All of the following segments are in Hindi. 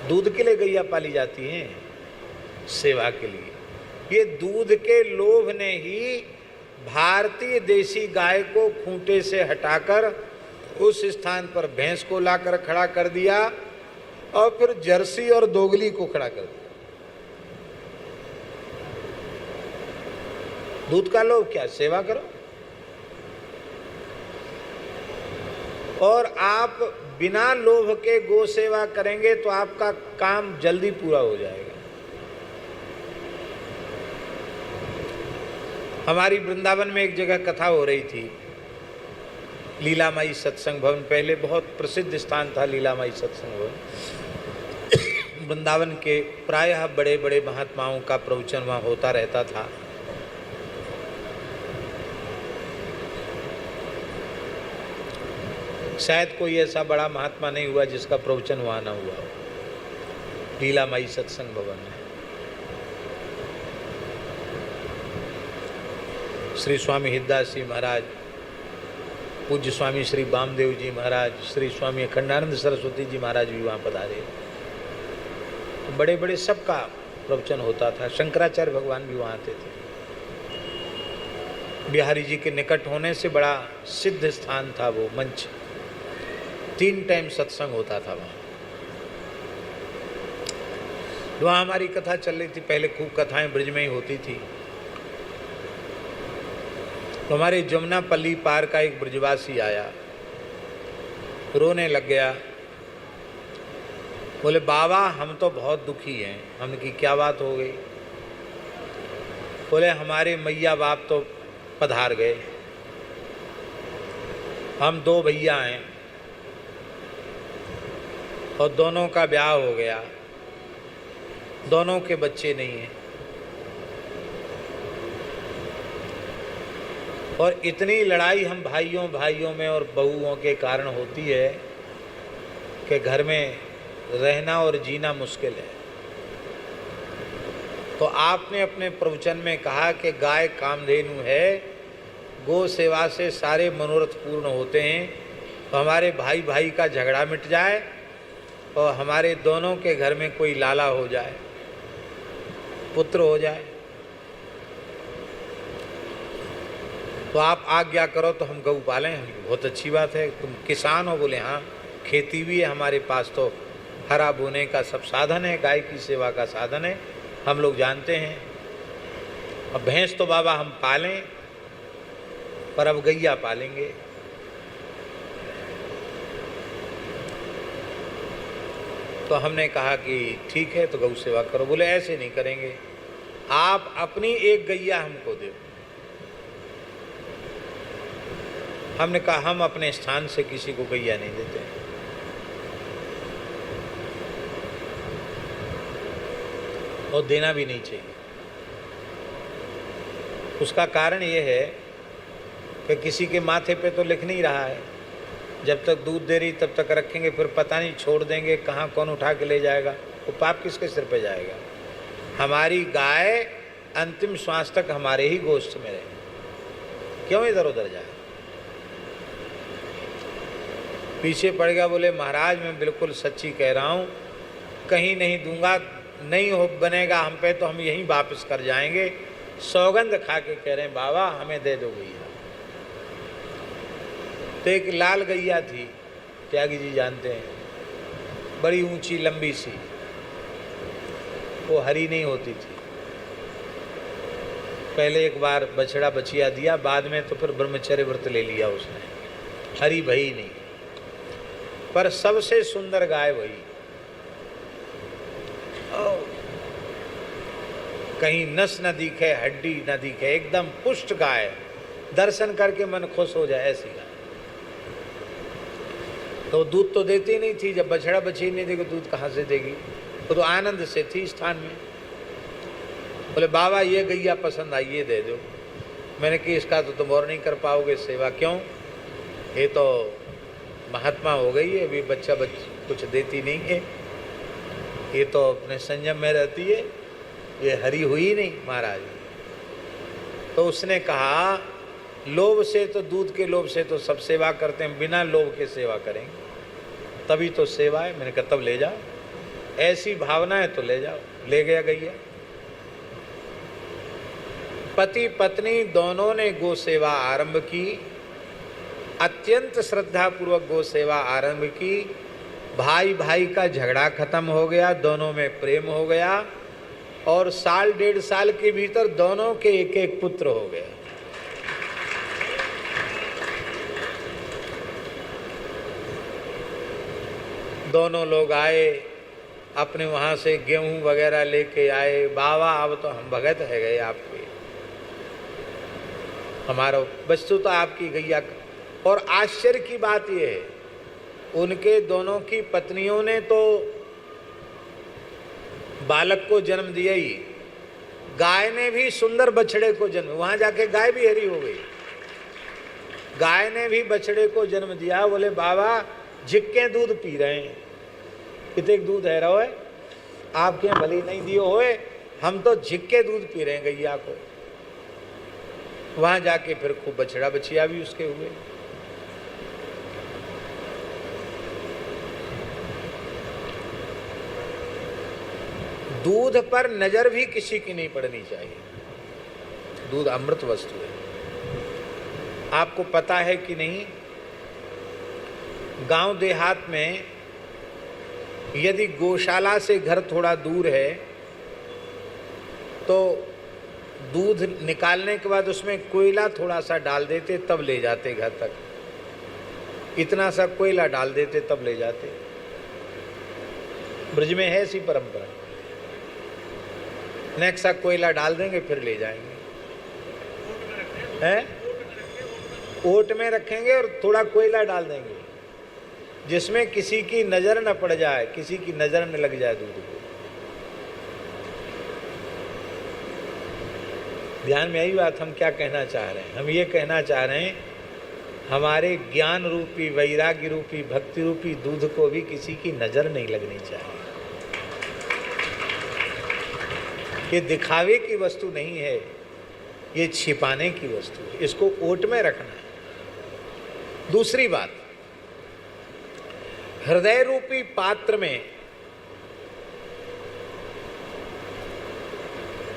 दूध के लिए गैया पाली जाती हैं, सेवा के लिए। ये दूध के लोभ ने ही भारतीय देसी गाय को खूंटे से हटाकर उस स्थान पर भैंस को लाकर खड़ा कर दिया और फिर जर्सी और दोगली को खड़ा कर दिया। दूध का लोभ क्या, सेवा करो। और आप बिना लोभ के गो सेवा करेंगे तो आपका काम जल्दी पूरा हो जाएगा। हमारी वृंदावन में एक जगह कथा हो रही थी, लीलामाई सत्संग भवन, पहले बहुत प्रसिद्ध स्थान था लीलामाई सत्संग भवन। वृंदावन के प्रायः बड़े बड़े महात्माओं का प्रवचन वहाँ होता रहता था। शायद कोई ऐसा बड़ा महात्मा नहीं हुआ जिसका प्रवचन वहाँ न हुआ हो, लीलामाई सत्संग भवन में। श्री स्वामी हिरदास जी महाराज, पूज्य स्वामी श्री वामदेव जी महाराज, श्री स्वामी अखंडानंद सरस्वती जी महाराज भी वहाँ पधारे। तो बड़े बड़े सबका प्रवचन होता था। शंकराचार्य भगवान भी वहाँ आते थे। बिहारी जी के निकट होने से बड़ा सिद्ध स्थान था वो मंच। 3 टाइम सत्संग होता था वहाँ। वहाँ हमारी कथा चल रही थी। पहले खूब कथाएं ब्रज में ही होती थी। तो हमारे जमुनापल्ली पार का एक ब्रजवासी आया, रोने लग गया। बोले बाबा हम तो बहुत दुखी हैं। हमने की क्या बात हो गई? बोले हमारे मैया बाप तो पधार गए, हम 2 भैया हैं और दोनों का ब्याह हो गया, दोनों के बच्चे नहीं हैं। और इतनी लड़ाई हम भाइयों में और बहुओं के कारण होती है कि घर में रहना और जीना मुश्किल है। तो आपने अपने प्रवचन में कहा कि गाय कामधेनु है, गो सेवा से सारे मनोरथ पूर्ण होते हैं। तो हमारे भाई भाई का झगड़ा मिट जाए और हमारे दोनों के घर में कोई लाला हो जाए, पुत्र हो जाए, तो आप आज्ञा करो तो हम गऊ पालें। बहुत अच्छी बात है, तुम किसान हो? बोले हाँ, खेती भी है हमारे पास, तो हरा बोने का सब साधन है, गाय की सेवा का साधन है, हम लोग जानते हैं। अब भैंस तो बाबा हम पालें, पर अब गैया पालेंगे। तो हमने कहा कि ठीक है तो गौ सेवा करो। बोले ऐसे नहीं करेंगे, आप अपनी एक गैया हमको दो। हमने कहा हम अपने स्थान से किसी को गैया नहीं देते। और देना भी नहीं चाहिए। उसका कारण ये है कि किसी के माथे पे तो लिख नहीं रहा है, जब तक दूध दे रही तब तक रखेंगे, फिर पता नहीं छोड़ देंगे कहाँ कौन उठा के ले जाएगा, तो पाप किसके सिर पे जाएगा? हमारी गाय अंतिम श्वास तक हमारे ही गोश्त में रहे, क्यों इधर उधर जाए? पीछे पड़ गया। बोले महाराज मैं बिल्कुल सच्ची कह रहा हूँ, कहीं नहीं दूंगा, नहीं हो बनेगा हम पे तो हम यहीं वापस कर जाएंगे। सौगंध खा के कह रहे हैं बाबा हमें दे दो गैया। तो एक लाल गैया थी, त्यागी जी जानते हैं, बड़ी ऊंची लंबी सी, वो हरी नहीं होती थी। पहले एक बार बछड़ा बछिया दिया, बाद में तो फिर ब्रह्मचर्य व्रत ले लिया उसने, हरी भई नहीं। पर सबसे सुंदर गाय वही, कहीं नस न दिखे, हड्डी न दिखे, एकदम पुष्ट गाय, दर्शन करके मन खुश हो जाए ऐसी गाय। तो दूध तो देती नहीं थी, जब बछड़ा बछी नहीं देगी दूध कहाँ से देगी? वो तो आनंद से थी स्थान में। बोले बाबा ये गैया पसंद आई, ये दे दो। मैंने कि इसका तो तुम और नहीं कर पाओगे सेवा। क्यों? ये तो महात्मा हो गई है, अभी बच्चा कुछ देती नहीं है, ये तो अपने संयम में रहती है, ये हरी हुई नहीं महाराज। तो उसने कहा लोभ से तो, दूध के लोभ से तो सब सेवा करते हैं, बिना लोभ के सेवा करेंगे तभी तो सेवा है। मैंने कहा तब ले जाओ। ऐसी भावना है तो ले जाओ। ले गया गैया। पति पत्नी दोनों ने गो सेवा आरंभ की, अत्यंत श्रद्धा पूर्वक गो सेवा आरंभ की। भाई भाई का झगड़ा खत्म हो गया, दोनों में प्रेम हो गया और साल 1.5 साल के भीतर दोनों के एक एक पुत्र हो गए। दोनों लोग आए, अपने वहाँ से गेहूं वगैरह लेके आए। बाबा अब तो हम भगत है गए आपके, हमारा वस्तु तो आपकी गैया। और आश्चर्य की बात यह है, उनके दोनों की पत्नियों ने तो बालक को जन्म दिया ही, गाय ने भी सुंदर बछड़े को जन्म, वहां जाके गाय भी हरी हो गई। गाय ने भी बछड़े को जन्म दिया। बोले बाबा झिक्के दूध पी रहे हैं, कितने दूध है रहो है आपके यहाँ भले नहीं दियो होए, हम तो झिक्के दूध पी रहे हैं गैया को। वहां जाके फिर खूब बछड़ा बछिया भी उसके हुए। दूध पर नजर भी किसी की नहीं पड़नी चाहिए। दूध अमृत वस्तु है। आपको पता है कि नहीं, गांव देहात में यदि गौशाला से घर थोड़ा दूर है तो दूध निकालने के बाद उसमें कोयला थोड़ा सा डाल देते, तब ले जाते घर तक। इतना सा कोयला डाल देते तब ले जाते। ब्रज में है ऐसी परंपरा। नेक्स्ट सा कोयला डाल देंगे फिर ले जाएंगे। हैं? ओट में रखेंगे और थोड़ा कोयला डाल देंगे जिसमें किसी की नजर न पड़ जाए, किसी की नजर न लग जाए दूध को। ध्यान में आई बात हम क्या कहना चाह रहे हैं? हम ये कहना चाह रहे हैं हमारे ज्ञान रूपी, वैराग्य रूपी, भक्ति रूपी दूध को भी किसी की नजर नहीं लगनी चाहिए। ये दिखावे की वस्तु नहीं है, ये छिपाने की वस्तु है। इसको ओट में रखना है। दूसरी बात, हृदय रूपी पात्र में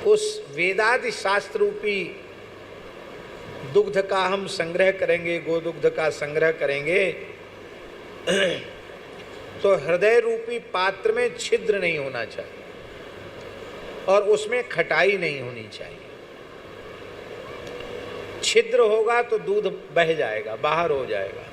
उस वेदादि शास्त्र रूपी दुग्ध का हम संग्रह करेंगे, गोदुग्ध का संग्रह करेंगे, तो हृदय रूपी पात्र में छिद्र नहीं होना चाहिए और उसमें खटाई नहीं होनी चाहिए। छिद्र होगा तो दूध बह जाएगा, बाहर हो जाएगा।